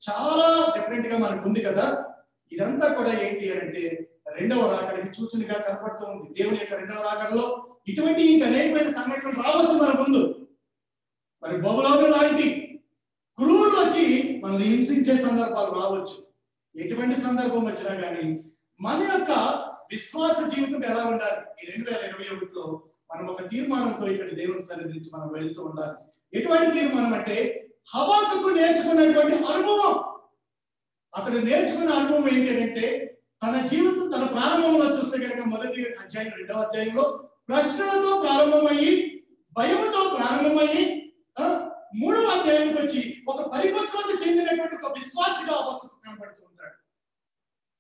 చాలా డిఫరెంట్ గా మనకు ఉంది కదా. ఇదంతా కూడా ఏంటి అంటే రెండవ రాకడికి సూచనగా కనపడుతూ ఉంది. దేవుని యొక్క రెండవ రాకడలో ఇటువంటి ఇంకా అనేకమైన సంఘటనలు రావచ్చు మన ముందు. మరి బబులోను లాంటి క్రూరులు వచ్చి మనల్ని హింసించే సందర్భాలు రావచ్చు. ఎటువంటి సందర్భం వచ్చినా కానీ మన యొక్క విశ్వాస జీవితం ఎలా ఉండాలి? ఈ 2021లో మనం ఒక తీర్మానంతో ఇక్కడ దేవుని సన్నిధి నుంచి మనం వెళ్తూ ఉండాలి. ఎటువంటి తీర్మానం అంటే, హబక్కుకు నేర్చుకున్నటువంటి అనుభవం. అతడు నేర్చుకున్న అనుభవం ఏంటి అంటే, తన జీవితం తన ప్రారంభంలో చూస్తే కనుక మొదటి అధ్యాయం 2వ అధ్యాయంలో ప్రశ్నలతో ప్రారంభమయ్యి, భయముతో ప్రారంభమయ్యి 3వ అధ్యాయానికి వచ్చి ఒక పరిపక్వత చెందినటువంటి ఒక విశ్వాసిగా హబక్కుకు కనబడుతూ ఉంటాడు.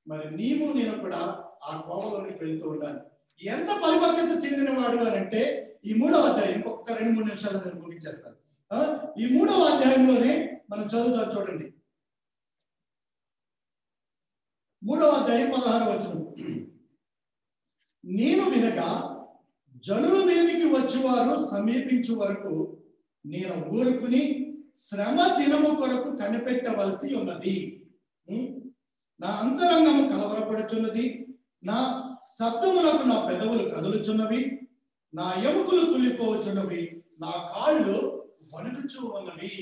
మరి నీవు నేను కూడా ఆ కోవలోనికి వెళ్తూ ఉండాలి. ఎంత పరిపక్వత చెందిన వాడు అని అంటే, ఈ 3వ అధ్యాయం ఇంకొక 2-3 నిమిషాలు నేను ముగించేస్తాను. ఈ 3వ అధ్యాయంలోనే మనం చదువుతాం చూడండి. 3వ అధ్యాయం 16వ వచనం. నేను వినగా జనుల మీదకి వచ్చేవారు సమీపించు వరకు నేను ఊరుకుని శ్రమ దినము కొరకు కనిపెట్టవలసి ఉన్నది. నా అంతరంగము కలవరపడుచున్నది, నా శబ్దములకు నా పెదవులు కదులుచున్నవి, నా ఎముకలు కులిపోవచ్చున్నవి, నా కాళ్ళు వణుకుచూ ఉన్నవి.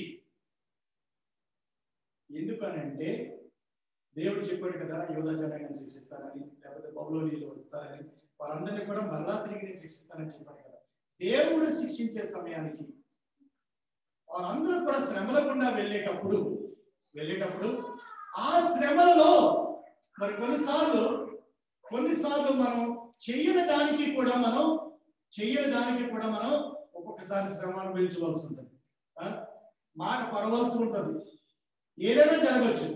ఎందుకనంటే దేవుడు చెప్పాడు కదా, యోధా జనాంగాన్ని శిక్షిస్తానని, లేకపోతే బబులోనీయులు వస్తారని, వారందరినీ కూడా మరలా తిరిగి నేను శిక్షిస్తానని చెప్పాడు కదా. దేవుడు శిక్షించే సమయానికి వారందరూ కూడా శ్రమల గుండా వెళ్ళేటప్పుడు ఆ శ్రమలలో మరి కొన్నిసార్లు మనం చేయని దానికి కూడా మనం ఒక్కొక్కసారి శ్రమ అనుభవించవలసి ఉంటుంది. మాట పడవలసి ఉంటుంది, ఏదైనా జరగవచ్చు.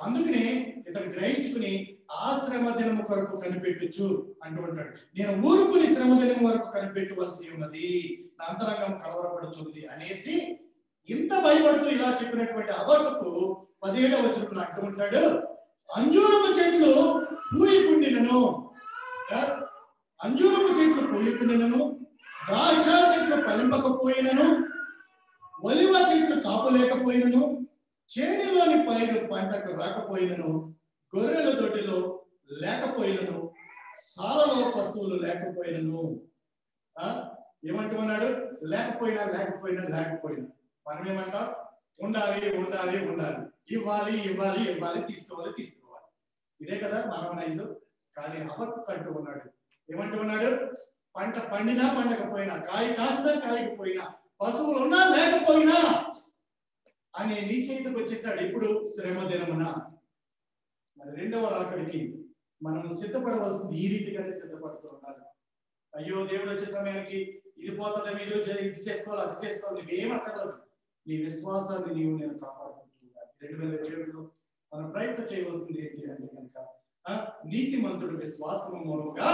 అందుకనే ఇతను గ్రహించుకుని ఆ శ్రమ దినము కొరకు కనిపెట్టుచు అంటూ ఉంటాడు. నేను ఊరుకుని శ్రమ దినం వరకు కనిపెట్టవలసి ఉన్నది, నా అంతరంగం కలవరపడుచున్నది అనేసి ఇంత భయపడుతూ ఇలా చెప్పినటువంటి హబక్కూకు 17వ వచనంలో అంటూ ఉంటాడు, అంజూరపు చెట్లు పూయికుండినను, అంజూరపు చెట్లు పూయికుండినను, ద్రాక్ష చెట్లు ఫలింపకపోయినను, ఒలివ చెట్లు కాపులేకపోయినను, చేనులోని పైరు పంటకు రాకపోయినను, గొర్రెల దొడ్డిలో లేకపోయినను, సాలలో పశువులు లేకపోయినను. ఏమంటున్నాడు? లేకపోయినా లేకపోయినా లేకపోయినా. మనం ఏమంటాం? ఉండాలి ఉండాలి ఉండాలి, ఇవ్వాలి ఇవ్వాలి ఇవ్వాలి, తీసుకోవాలి తీసుకోవాలి. ఇదే కదా మానవ నైజం. కానీ హబక్కూకు అంటూ ఉన్నాడు, ఏమంటూ ఉన్నాడు? పంట పండినా పండకపోయినా, కాయ కాసినా కాయకపోయినా, పశువులు ఉన్నా లేకపోయినా అనే నిశ్చయితకు వచ్చేసాడు. ఇప్పుడు శ్రమ దినమున. మరి రెండవ రాకడికి మనం సిద్ధపడవలసింది ఈ రీతిగానే సిద్ధపడుతూ ఉండాలి. అయ్యో దేవుడు వచ్చే సమయానికి ఇది పోతుంది, మీరు ఇది చేసుకోవాలి అది చేసుకోవాలి, నీకేం అక్కర్లేదు. నీ విశ్వాసాన్ని నేను కాపాడుకుంటున్నాను. 2027లో మనం ప్రయత్నం చేయవలసింది ఏంటి అంటే కనుక నీతిమంతుడు విశ్వాసము మూలముగా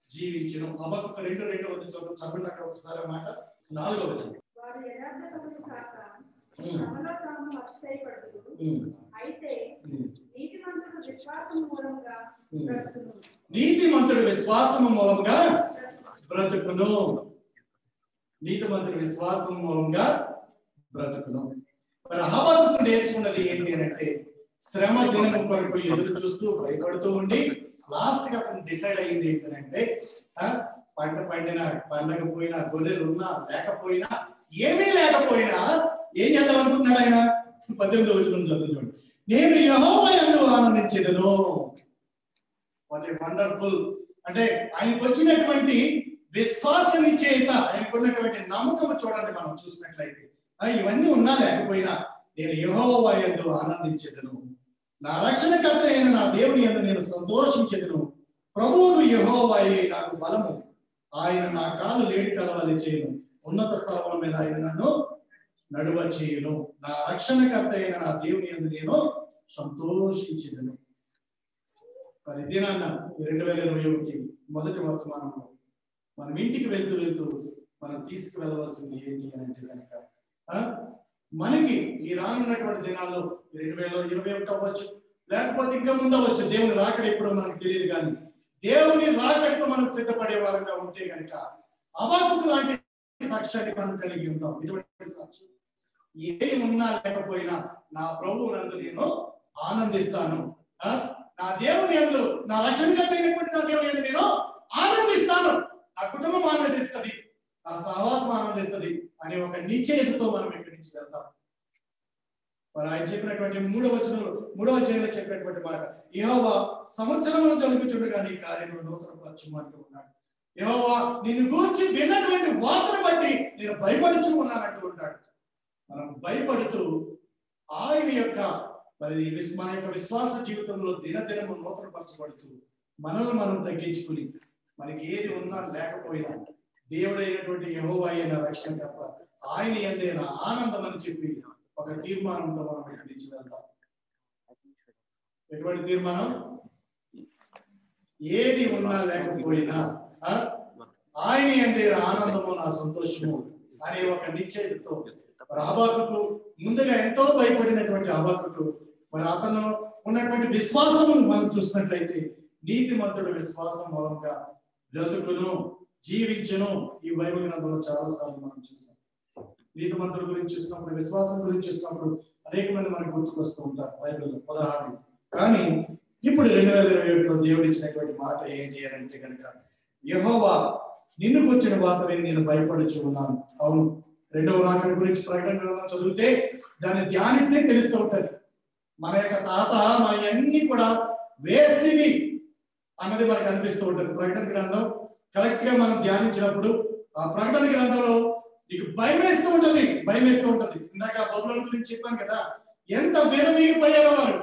జీవించను. హబక్కూకు 2:2 వద్ద చదవండి అక్కడ ఒకసారి మాట. 4వ వచనం. నీతిమంతుడు విశ్వాసము మూలముగా బ్రతుకును. నీతిమంతుడు విశ్వాసము మూలంగా బ్రతుకును. మరి హబక్కూకు నేర్చుకున్నది ఏంటి అని అంటే, శ్రమ దినం కొరకు ఎదురు చూస్తూ భయపడుతూ ఉండి లాస్ట్ గా అతను డిసైడ్ అయ్యింది ఏంటంటే, పంట పండినా పండకపోయినా, గొర్రెలు ఉన్నా లేకపోయినా, ఏమీ లేకపోయినా ఏం చేద్దాం అనుకుంటున్నాడు ఆయన? 18వ వచనం చదువుకోండి. నేను యెహోవా యందు ఆనందించెదను. What a wonderful. అంటే ఆయనకు వచ్చినటువంటి విశ్వాస నిశ్చయిత, ఆయనకున్నటువంటి నమ్మకం చూడండి. మనం చూసినట్లయితే ఇవన్నీ ఉన్నా లేకపోయినా నేను యెహోవా యందు ఆనందించెదను, నా రక్షణకర్త అయిన నా దేవుని యందు నేను సంతోషించెదను. ప్రభువును యెహోవాయే నాకు బలము, ఆయన నా కాలు లేడి కలవలి చేయను, ఉన్నత స్థలముల మీద ఆయన నన్ను నడువ చేయను, నా రక్షణకర్త అయిన నా దేవుని యందు నేను సంతోషించెదను. మరి దినాన్న 2021 మొదటి వర్తమానంలో మనం ఇంటికి వెళ్తూ వెళ్తూ మనం తీసుకువెళ్ళవలసింది ఏంటి అని అంటే కనుక, మనకి ఈ రానున్నటువంటి దినాల్లో 2021 అవ్వచ్చు, లేకపోతే ఇంకా ముందు అవ్వచ్చు. దేవుని రాకడ ఎప్పుడో మనకు తెలియదు. కానీ దేవుని రాకడకు మనం సిద్ధపడే వారంగా ఉంటే కనుక హబక్కూకు లాంటి సాక్ష్యాన్ని మనం కలిగి ఉంటాం. ఇటువంటి సాక్ష్యం ఏది ఉన్నా లేకపోయినా నా ప్రభువు నందు నేను ఆనందిస్తాను, నా దేవుని యందు, నా రక్షణకర్త అయినటువంటి నా దేవుని యందు నేను ఆనందిస్తాను, నా కుటుంబం ఆనందిస్తుంది, నా సహవాసం ఆనందిస్తుంది అనే ఒక నిశ్చయతతో మనం ఇక్కడి నుంచి వెళ్తాం. మరి ఆయన చెప్పినటువంటి 3వ అధ్యాయంలో చెప్పినటువంటి మాట, యెహోవా సంవత్సరములు జరుగుచుండగా నీ కార్యములు నూతనపరచుము అంటూ ఉన్నాడు. యెహోవా నిన్ను గూర్చి విన్నటువంటి వార్తను బట్టి నేను భయపడుచు ఉన్నానంటూ ఉంటాడు. మనం భయపడుతూ ఆయన యొక్క మరి మన యొక్క విశ్వాస జీవితంలో దినదినము నూతనపరచబడుతూ మనల్ని మనం తగ్గించుకుని, మనకి ఏది ఉన్నా లేకపోయినా దేవుడైనటువంటి యెహోవా అయిన రక్షణకర్త, ఆయన ఏదైనా ఆనందం అని చెప్పి ఒక తీర్మానంతో మనం ఇక్కడి నుంచి వెళ్తాం. ఎటువంటి తీర్మానం? ఏది ఉన్నా లేకపోయినా ఆయన ఏదైనా ఆనందము నా సంతోషము అనే ఒక నిశ్చయితతో హబక్కూకు ముందుగా ఎంతో భయపడినటువంటి హబక్కూకు మరి అతను ఉన్నటువంటి విశ్వాసము మనం చూసినట్లయితే, నీతిమంతుడు విశ్వాసం మూలంగా బ్రతుకును, జీవించును. ఈ బైబిల్ గ్రంథంలో చాలా సార్లు మనం చూసాం. నీతిమంతుల గురించి చూసినప్పుడు, విశ్వాసం గురించి చూసినప్పుడు అనేక మంది మనకు గుర్తుకొస్తూ ఉంటారు బైబిల్లో ఉదాహరణ. కానీ ఇప్పుడు 2021లో దేవుడు ఇచ్చినటువంటి మాట ఏంటి అని అంటే కనుక, యెహోవా నిన్ను కూర్చిన వాత విని నేను భయపడుచు ఉన్నాను. అవును, 2వ రాకడ గురించి ప్రకటన గ్రంథం చదివితే దాన్ని ధ్యానిస్తే తెలుస్తూ ఉంటది. మన యొక్క తాత మన అన్ని కూడా వేస్ట్వి అన్నది మనకు అనిపిస్తూ ఉంటుంది. ప్రకటన గ్రంథం కరెక్ట్ గా మనం ధ్యానించినప్పుడు ఆ ప్రకటన గ్రంథంలో నీకు భయం వేస్తూ ఉంటది. ఇందాక బబులోను గురించి చెప్పాను కదా, ఎంత విరవీగిపోయారో వారు.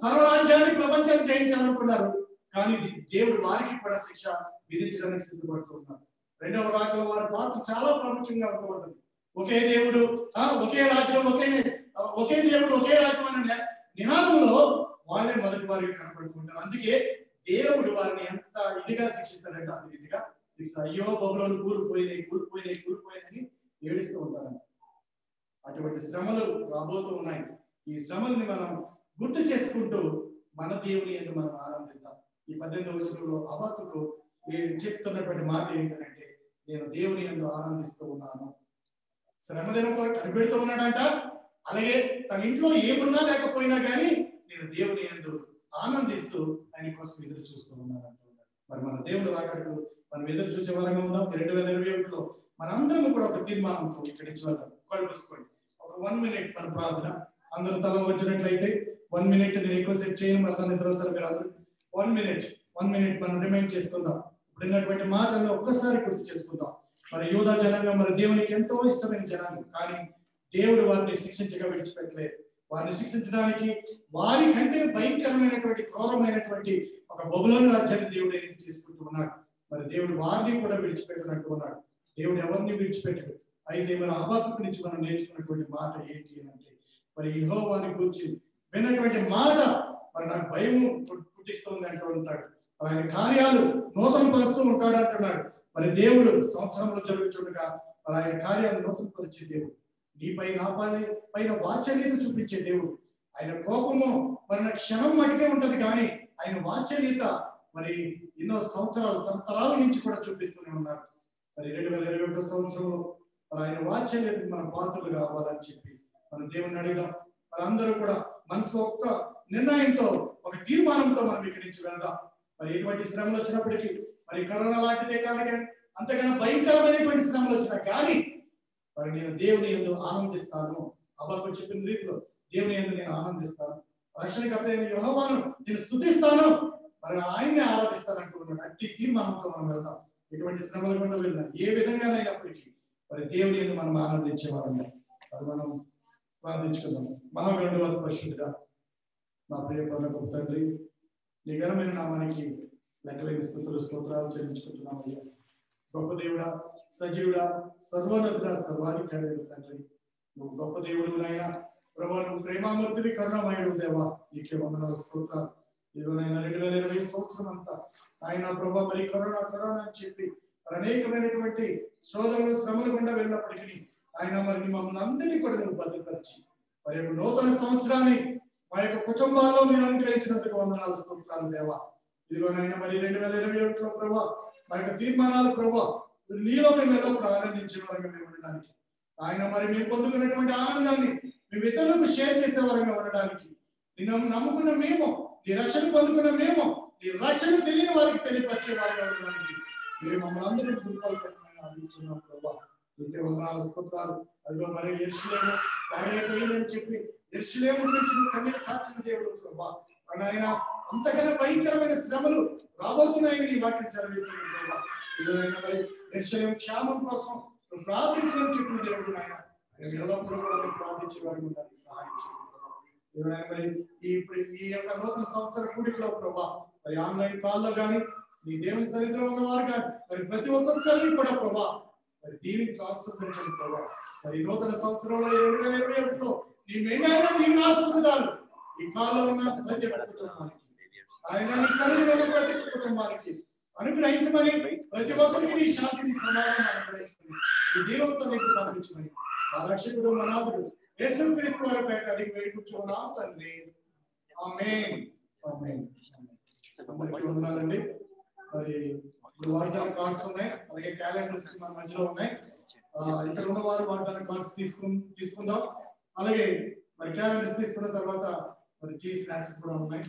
సర్వరాజ్యాన్ని ప్రపంచాన్ని జయించాలనుకున్నారు, కానీ దేవుడు వారికి కూడా శిక్ష విధించడానికి సిద్ధపడుతూ ఉన్నారు. 2వ రాకలో వారి పాత్ర చాలా ప్రాముఖ్యంగా ఉంటుంది. ఒకే దేవుడు, ఒకే రాజ్యం, ఒకే దేవుడు, ఒకే రాజ్యం అనే నినాదంలో వాళ్ళే మొదటి వారికి కనపడుతుంటారు. అందుకే దేవుడు వారిని ఎంత ఇదిగా శిక్షిస్తాడంటే అంత ఇదిగా శిక్షిస్తారు. అయ్యో బబులోను కూలిపోయినాయి ఏడుస్తూ ఉంటారంట. అటువంటి శ్రమలు రాబోతూ ఉన్నాయి. ఈ శ్రమల్ని మనం గుర్తు చేసుకుంటూ మన దేవుని యందు మనం ఆనందిద్దాం. ఈ 18వ వచనంలో హబక్కూకు చెప్తున్నటువంటి మాట ఏంటంటే, నేను దేవుని యందు ఆనందిస్తూ ఉన్నాను. శ్రమ దినం కొరకు కనిపెడుతూ ఉన్నాడంట. అలాగే తన ఇంట్లో ఏమున్నా లేకపోయినా కానీ నేను దేవుని యందు ఆనందిస్తూ ఆయన కోసం ఎదురు చూస్తూ ఉన్నాను. మరి మన దేవుని రాకడకు మనం ఎదురు చూసే వారంగా ఉందాం. 2021లో మనందరం కూడా ఒక తీర్మానంతో ఇక్కడి నుంచి వెళ్దాం. కలుపుకోండి. ఒక 1 మినిట్ మన ప్రార్థన అందరూ తల వచ్చినట్లయితే 1 మినిట్, నేను ఎక్కువసేపు చేయను, మళ్ళీ నిద్ర వస్తారు మీరు అందరూ. 1 మినిట్ మనం రిమైండ్ చేసుకుందాం. ఇప్పుడు ఉన్నటువంటి మాటల్లో ఒక్కసారి గుర్తు చేసుకుందాం. మరి యూదా జనాంగం మరి దేవునికి ఎంతో ఇష్టమైన జనాంగం, కానీ దేవుడు వారిని శిక్షించగా విడిచిపెట్టలేదు. వారిని శిక్షించడానికి వారి కంటే భయంకరమైనటువంటి క్రూరమైనటువంటి ఒక బబులోను రాజ్యాన్ని దేవుడు ఎన్నిక చేసుకుంటూ ఉన్నాడు. మరి దేవుడు వారిని కూడా విడిచిపెట్టినట్టు ఉన్నాడు. దేవుడు ఎవరిని విడిచిపెట్టడు. అయితే మరి హబక్కూకు నుంచి మనం నేర్చుకున్నటువంటి మాట ఏంటి అంటే, మరి యెహోవాని గురించి విన్నటువంటి మాట మరి నాకు భయము పుట్టిస్తుంది అంటూ ఉంటాడు. ఆయన కార్యాలు నూతన పరుస్తూ ఉంటాడు అంటున్నాడు. మరి దేవుడు సంవత్సరంలో జరుగుతుండగా మరి ఆయన కార్యాలు నూతన పరిచే దేవుడు. నీపై నా పైన వాత్సల్యత చూపించే దేవుడు. ఆయన కోపము మరి నా క్షణం మటుకే ఉంటది, కానీ ఆయన వాత్సల్యత మరి ఎన్నో సంవత్సరాలు తరతరాల నుంచి కూడా చూపిస్తూనే ఉన్నాడు. మరి 2021 సంవత్సరంలో మరి ఆయన వాత్సల్యతకు మన పాత్రలు కావాలని చెప్పి మనం దేవుని అడుగుదాం. మరి అందరూ కూడా మనసు ఒక్క నిర్ణయంతో, ఒక తీర్మానంతో మనం ఇక్కడి నుంచి వెళ్దాం. మరి ఎటువంటి శ్రమలు వచ్చినప్పటికీ, మరి కరోనా లాంటిదే కాదు కానీ అంతకన్నా భయంకరమైనటువంటి శ్రమలు వచ్చినా కానీ మరి నేను దేవుని యందు ఆనందిస్తాను. హబక్కూకు చెప్పిన రీతిలో దేవుని యందు నేను ఆనందిస్తాను. రక్షణకర్త అయిన యెహోవాను నేను స్తుతిస్తాను, మరి ఆయన్ని ఆరాధిస్తాను అంటున్నాడు. అట్టి తీర్మానంతో మనం వెళ్దాం. ఎటువంటి శ్రమల గుండా వెళ్ళినా, ఏ విధంగానైనప్పటికీ మరి దేవుని యందు మనం ఆనందించేవారమే. మరి మనం ప్రార్థించుకుందాం. మహాగణుడు పరిశుద్ధుడా, నా ప్రియ పరలోకపు తండ్రి, నీ ఘనమైన నామానికి లెక్కలేని స్తుతులు స్తోత్రాలు చెల్లించుకుంటున్నాము. గొప్ప దేవుడా, సజీవుడా, సర్వోన్నతుడా, సర్వాధికారి తండ్రి, నువ్వు గొప్ప దేవుడు నాయన. ప్రభా, నువ్వు ప్రేమామూర్తివి, కరుణామయుడు దేవా, నీకే వందనాలు స్తోత్రాలు. ఇదిగోనైనా 2020 సంవత్సరం అంతా ఆయన ప్రభా మరి కరోనా అని చెప్పి అనేకమైనటువంటి శోధనలు శ్రమలు గుండా వెళ్ళినప్పటికీ ఆయన మరి మమ్మల్ని అందరినీ కూడా నువ్వు భద్రపరిచి మరి యొక్క నూతన సంవత్సరాన్ని మా యొక్క కుటుంబాల్లో మీరు అనుగ్రహించినందుకు వందనాలు స్తోత్రాలు దేవా. ఇదిగోనైనా మరి 2021లో ప్రభా మా యొక్క తీర్మానాలు ప్రభా నీలో మేము ఎల్లప్పుడు ఆనందించే వరంగా మేము ఉండడానికి, ఆయన మరి మేము పొందుకున్నటువంటి ఆనందాన్ని మేము ఇతరులకు షేర్ చేసే వరంగా ఉండడానికి, నిన్ను నమ్ముకున్న మేము, నీ రక్షణ పొందుకున్న మేము, నీ రక్షణ తెలియని వారికి తెలియపరిచే వారిగా ఉండడానికి మీరు మమ్మల్ని అందరినీ దుఃఖాలు అందించున్నాం ప్రభా. నీకే వందనాలు స్తోత్రాలు. అదిగో మరి యెరూషలేము పాడైపోయిందని చెప్పి యెరూషలేము గురించి కన్నీరు కార్చిన దేవుడు ప్రభా. ఆయన అంతకన్నా భయంకరమైన శ్రమలు రాబోతున్నాయని నీ వాక్యం సెలవిస్తుంది ప్రభా. ఇదిగోనైనా మరి యెరూషలేము క్షేమం కోసం నువ్వు ప్రార్థించమని చెప్పిన దేవుడు నాయన, మేము ఎల్లప్పుడూ కూడా ప్రార్థించే వారికి ఉండడానికి సహాయం చేయండి. మరి ఇప్పుడు ఈ యొక్క నూతన సంవత్సర కూడికలో ప్రభా మరి ఆన్లైన్ కాల్లో కానీ నీ దేవుని సన్నిధిలో ఉన్నవారు కానీ మరి ప్రతి ఒక్కొక్కరిని కూడా ప్రభా మరి దీవించి ఆశీర్వదించండి ప్రభా. మరి నూతన సంవత్సరంలో 2021లో నీ మెండైన దీవెన ఆశీర్వాదాలు ఈ కాల్లో ఉన్న ప్రతి ఒక్క కుటుంబానికి, ఆయన నీ సన్నిధిలో ఉన్న ప్రతి ఒక్క కుటుంబానికి అనుగ్రహించమని, ప్రతి ఒక్కరికి నీ శాంతిని సమాధానం అనుగ్రహించమని, నీ దీవెనతో నీకు పంపించమని మా రక్షకుడు మనాథుడు యేసుక్రీస్తు వారి పేట అడిగి వేడుకుంటున్నాం తండ్రి. ఆమేన్. ఆమేన్. అందరికీ వందనాలండి. మరి ఇప్పుడు వాగ్దాన కార్డ్స్ ఉన్నాయి, అలాగే క్యాలెండర్స్ మన మధ్యలో ఉన్నాయి. ఇక్కడ ఉన్న వారు వాగ్దాన కార్డ్స్ తీసుకుందాం. అలాగే మరి క్యాలెండర్స్ తీసుకున్న తర్వాత మరి టీ స్నాక్స్ కూడా ఉన్నాయి.